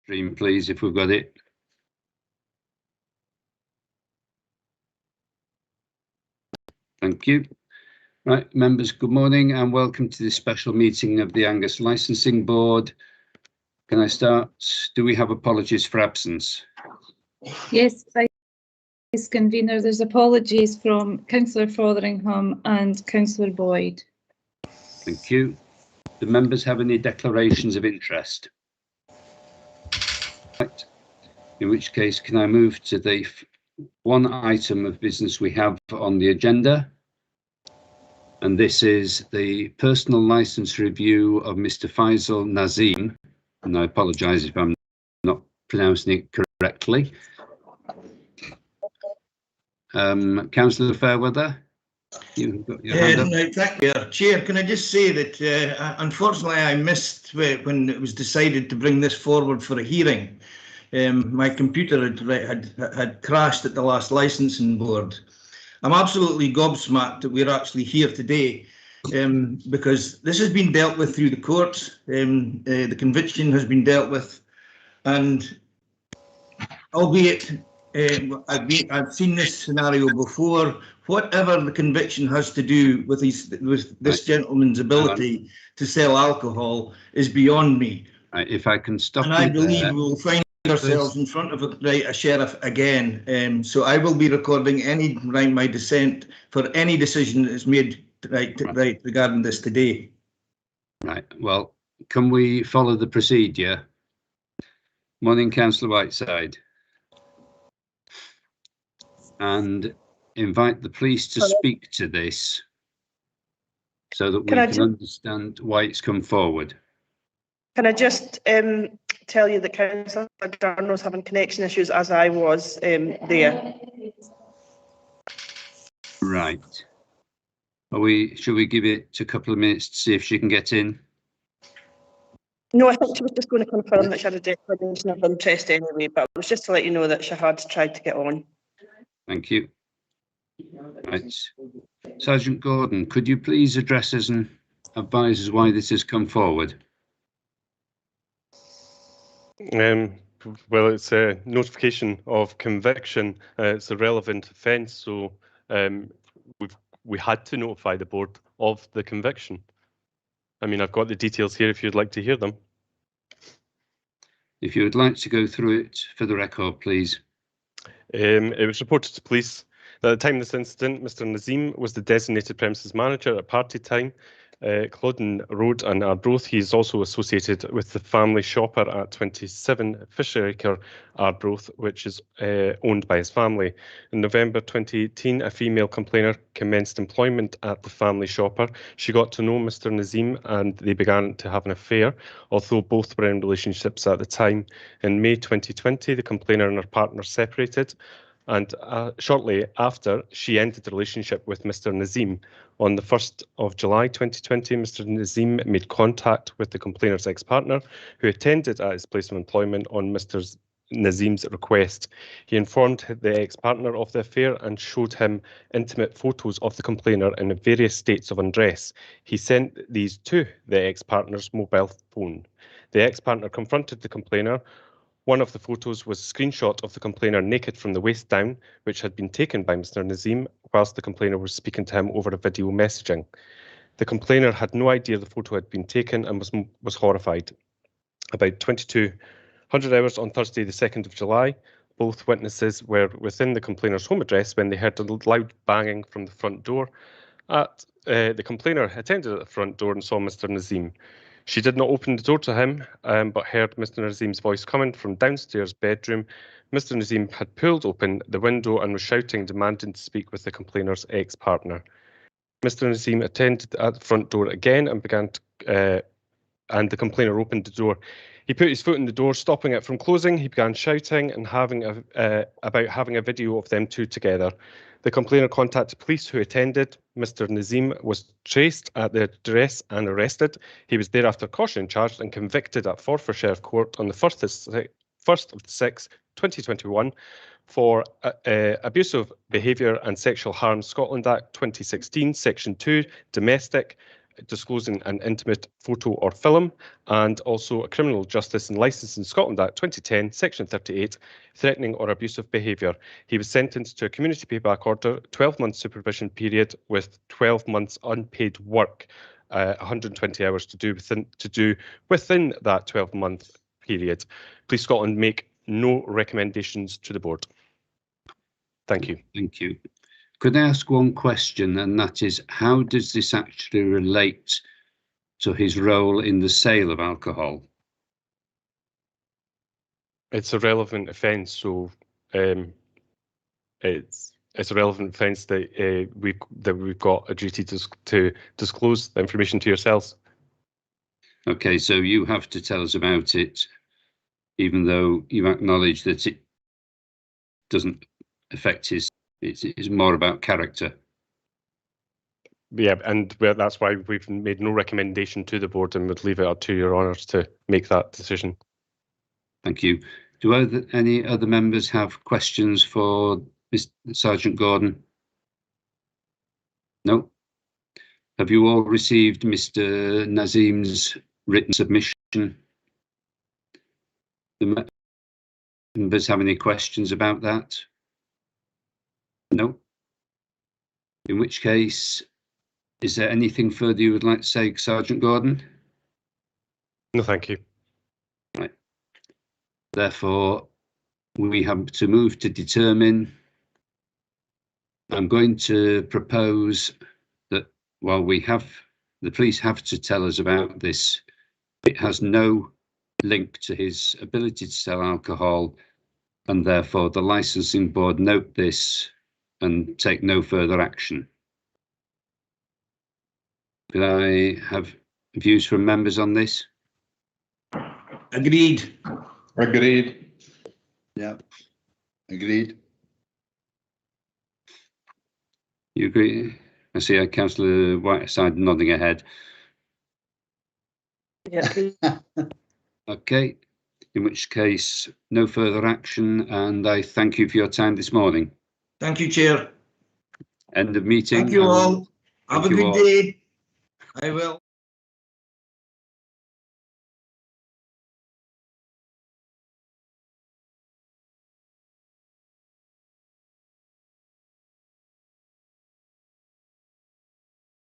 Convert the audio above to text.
Stream, please, if we've got it. Thank you. Right, members, good morning and welcome to this special meeting of the Angus Licensing Board. Can I start? Do we have apologies for absence? Yes, Vice Convener, there's apologies from Councillor Fotheringham and Councillor Boyd. Thank you. Do members have any declarations of interest? Right. In which case, can I move to the one item of business we have on the agenda? And this is the personal licence review of Mr. Faisal Nazim, and I apologise if I'm not pronouncing it correctly. Councillor Fairweather, you've got your hand up. No, thank you, Chair. Can I just say that unfortunately I missed when it was decided to bring this forward for a hearing. My computer had crashed at the last licensing board. I'm absolutely gobsmacked that we're actually here today because this has been dealt with through the courts. The conviction has been dealt with, and albeit I've seen this scenario before. Whatever the conviction has to do with this gentleman's ability to sell alcohol is beyond me. If I can stop and I believe we will find ourselves in front of a sheriff again. So I will be recording my dissent for any decision that is made regarding this today. Right. Well, can we follow the procedure? Morning, Councillor Whiteside. And invite the police to speak to this so that we can understand why it's come forward. Can I just tell you that Councillor Darno was having connection issues as I was there. Right. Should we give it a couple of minutes to see if she can get in? No, I think she was just going to confirm that she had a declaration of interest anyway, but it was just to let you know that she had tried to get on. Thank you. Right. Sergeant Gordon, could you please address us and advise us why this has come forward? Well, it's a notification of conviction. It's a relevant offence, so we had to notify the board of the conviction. I mean, I've got the details here if you'd like to hear them. If you would like to go through it for the record, please. It was reported to police that at the time of this incident, Mr. Nazim was the designated premises manager at party time, Cloden Road and Arbroath. He is also associated with the family shopper at 27 Fisheracre, Arbroath, which is owned by his family. In November 2018, a female complainer commenced employment at the family shopper. She got to know Mr. Nazim and they began to have an affair, although both were in relationships at the time. In May 2020, the complainer and her partner separated, and shortly after, she ended the relationship with Mr. Nazim. On the 1st of July 2020, Mr. Nazim made contact with the complainer's ex-partner, who attended at his place of employment on Mr. Nazim's request. He informed the ex-partner of the affair and showed him intimate photos of the complainer in various states of undress. He sent these to the ex-partner's mobile phone. The ex-partner confronted the complainer. One of the photos was a screenshot of the complainer naked from the waist down, which had been taken by Mr. Nazim whilst the complainer was speaking to him over a video messaging. The complainer had no idea the photo had been taken and was horrified. About 2200 hours on Thursday, the 2nd of July, both witnesses were within the complainer's home address when they heard a loud banging from the front door. The complainer attended at the front door and saw Mr. Nazim. She did not open the door to him, but heard Mr. Nazim's voice coming from downstairs bedroom. Mr. Nazim had pulled open the window and was shouting, demanding to speak with the complainer's ex-partner. Mr. Nazim attended at the front door again and and the complainer opened the door. He put his foot in the door, stopping it from closing. He began shouting and about having a video of them two together. The complainer contacted police, who attended. Mr. Nazim was traced at the address and arrested. He was thereafter cautioned, charged and convicted at Forfar Sheriff Court on the 1st of the 6th, 2021 for abusive behaviour and sexual harm, Scotland Act 2016, Section 2, domestic, disclosing an intimate photo or film, and also a Criminal Justice and Licensing Scotland Act 2010, Section 38, threatening or abusive behaviour. He was sentenced to a community payback order, 12-month supervision period with 12 months unpaid work, 120 hours to do within that 12-month period. Police Scotland make no recommendations to the board. Thank you. Thank you. Could I ask one question, and that is, how does this actually relate to his role in the sale of alcohol? It's a relevant offence, so it's a relevant offence that we've got a duty to disclose the information to yourselves. Okay, so you have to tell us about it, even though you acknowledge that it doesn't affect his. It's more about character. Yeah, and that's why we've made no recommendation to the board and would leave it up to your honours to make that decision. Thank you. Do any other members have questions for Mr. Sergeant Gordon? No? Have you all received Mr. Nazim's written submission? The members have any questions about that? No? In which case, is there anything further you would like to say, Sergeant Gordon? No, thank you. Right. Therefore, we have to move to determine. I'm going to propose that while the police have to tell us about this, it has no link to his ability to sell alcohol, and therefore the licensing board note this and take no further action. Could I have views from members on this? Agreed. Agreed. Yeah, agreed. You agree? I see Councillor Whiteside nodding ahead. Yeah. Okay, in which case, no further action, and I thank you for your time this morning. Thank you, Chair. End of meeting. Thank you all. Have a you good all. day. I will.